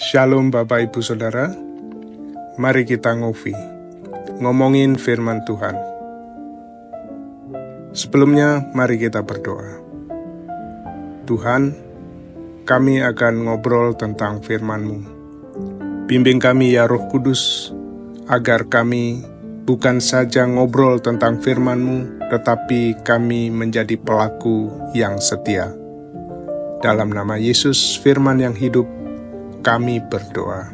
Shalom Bapak Ibu Saudara, mari kita ngomongin firman Tuhan. Sebelumnya mari kita berdoa. Tuhan, kami akan ngobrol tentang firman-Mu. Bimbing kami ya Roh Kudus, agar kami bukan saja ngobrol tentang firman-Mu, tetapi kami menjadi pelaku yang setia. Dalam nama Yesus, firman yang hidup, kami berdoa.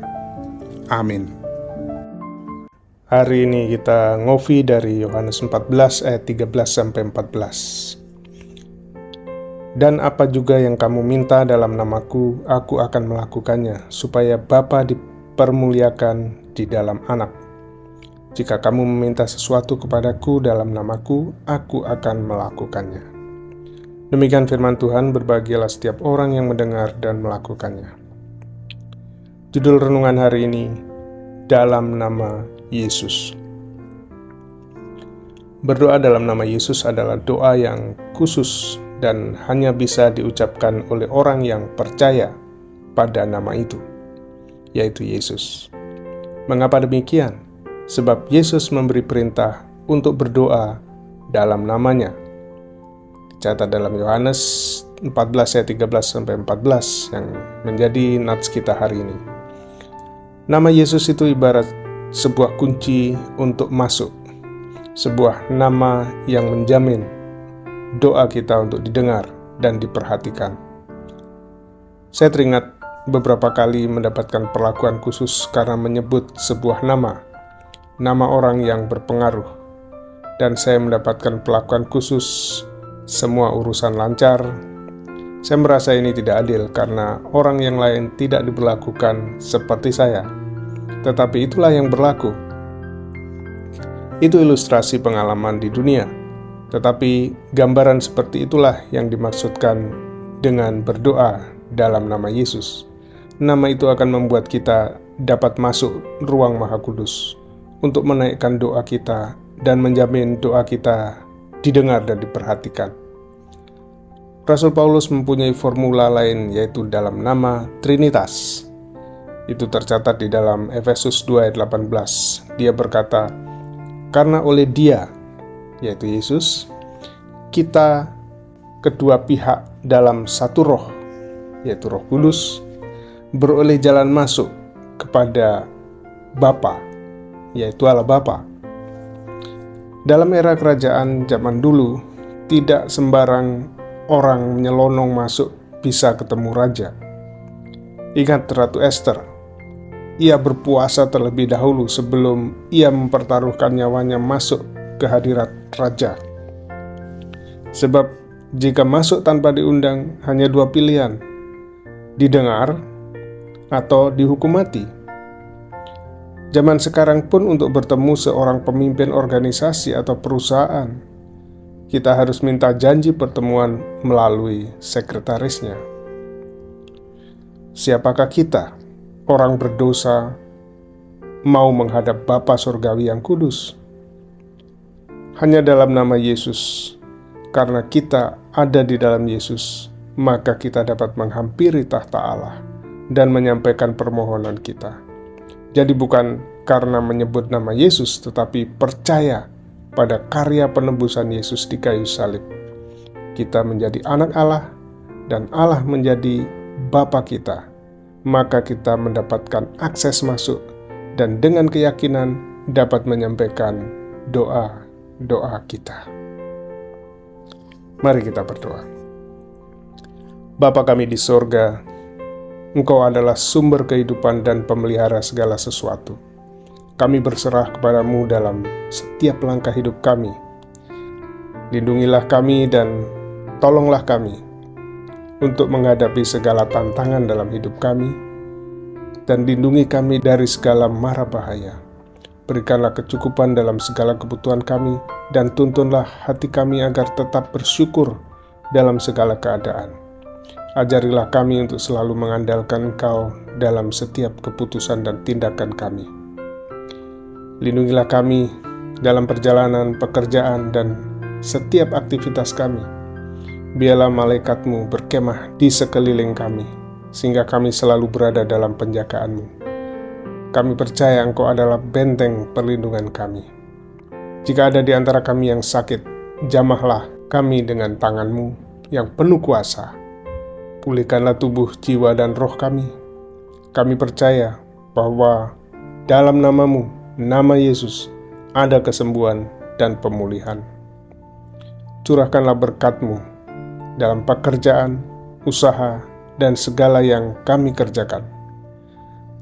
Amin. Hari ini kita ngopi dari Yohanes 14 ayat 13-14. Dan apa juga yang kamu minta dalam namaku, aku akan melakukannya, supaya Bapa dipermuliakan di dalam Anak. Jika kamu meminta sesuatu kepadaku dalam namaku, aku akan melakukannya. Demikian firman Tuhan, berbahagialah setiap orang yang mendengar dan melakukannya. Judul renungan hari ini, dalam nama Yesus. Berdoa dalam nama Yesus adalah doa yang khusus dan hanya bisa diucapkan oleh orang yang percaya pada nama itu, yaitu Yesus. Mengapa demikian? Sebab Yesus memberi perintah untuk berdoa dalam namanya. Dicatat dalam Yohanes 14 ayat 13-14 yang menjadi nats kita hari ini. Nama Yesus itu ibarat sebuah kunci untuk masuk, sebuah nama yang menjamin doa kita untuk didengar dan diperhatikan. Saya teringat beberapa kali mendapatkan perlakuan khusus karena menyebut sebuah nama orang yang berpengaruh, dan saya mendapatkan perlakuan khusus, semua urusan lancar. Saya merasa ini tidak adil karena orang yang lain tidak diperlakukan seperti saya. Tetapi itulah yang berlaku. Itu ilustrasi pengalaman di dunia. Tetapi gambaran seperti itulah yang dimaksudkan dengan berdoa dalam nama Yesus. Nama itu akan membuat kita dapat masuk ruang Maha Kudus untuk menaikkan doa kita dan menjamin doa kita didengar dan diperhatikan. Rasul Paulus mempunyai formula lain, yaitu dalam nama Trinitas. Itu tercatat di dalam Efesus 2 ayat 18. Dia berkata, karena oleh Dia, yaitu Yesus, kita kedua pihak dalam satu roh, yaitu Roh Kudus, beroleh jalan masuk kepada Bapa, yaitu Allah Bapa. Dalam era kerajaan zaman dulu, tidak sembarang orang menyelonong masuk bisa ketemu raja. Ingat Ratu Esther, ia berpuasa terlebih dahulu sebelum ia mempertaruhkan nyawanya masuk ke hadirat raja. Sebab jika masuk tanpa diundang, hanya dua pilihan, didengar atau dihukum mati. Zaman sekarang pun untuk bertemu seorang pemimpin organisasi atau perusahaan, kita harus minta janji pertemuan melalui sekretarisnya. Siapakah kita, orang berdosa, mau menghadap Bapa Surgawi yang kudus? Hanya dalam nama Yesus. Karena kita ada di dalam Yesus, maka kita dapat menghampiri tahta Allah dan menyampaikan permohonan kita. Jadi bukan karena menyebut nama Yesus, tetapi percaya pada karya penebusan Yesus di kayu salib. Kita menjadi anak Allah dan Allah menjadi Bapa kita. Maka kita mendapatkan akses masuk dan dengan keyakinan dapat menyampaikan doa-doa kita. Mari kita berdoa. Bapa kami di sorga, Engkau adalah sumber kehidupan dan pemelihara segala sesuatu. Kami berserah kepadamu dalam setiap langkah hidup kami. Lindungilah kami dan tolonglah kami untuk menghadapi segala tantangan dalam hidup kami, dan lindungi kami dari segala mara bahaya. Berikanlah kecukupan dalam segala kebutuhan kami, dan tuntunlah hati kami agar tetap bersyukur dalam segala keadaan. Ajarilah kami untuk selalu mengandalkan Engkau dalam setiap keputusan dan tindakan kami. Lindungilah kami dalam perjalanan, pekerjaan, dan setiap aktivitas kami. Biarlah malaikat-Mu berkemah di sekeliling kami, sehingga kami selalu berada dalam penjagaan-Mu. Kami percaya Engkau adalah benteng perlindungan kami. Jika ada di antara kami yang sakit, jamahlah kami dengan tangan-Mu yang penuh kuasa. Pulihkanlah tubuh, jiwa, dan roh kami. Kami percaya bahwa dalam nama-Mu, nama Yesus, ada kesembuhan dan pemulihan. Curahkanlah berkat-Mu dalam pekerjaan, usaha, dan segala yang kami kerjakan.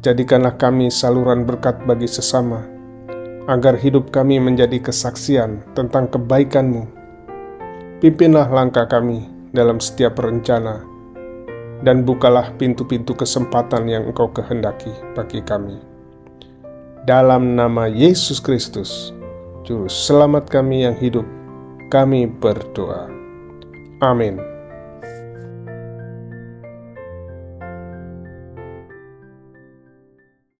Jadikanlah kami saluran berkat bagi sesama, agar hidup kami menjadi kesaksian tentang kebaikan-Mu. Pimpinlah langkah kami dalam setiap rencana, dan bukalah pintu-pintu kesempatan yang Engkau kehendaki bagi kami. Dalam nama Yesus Kristus, Juru Selamat kami yang hidup, kami berdoa. Amin.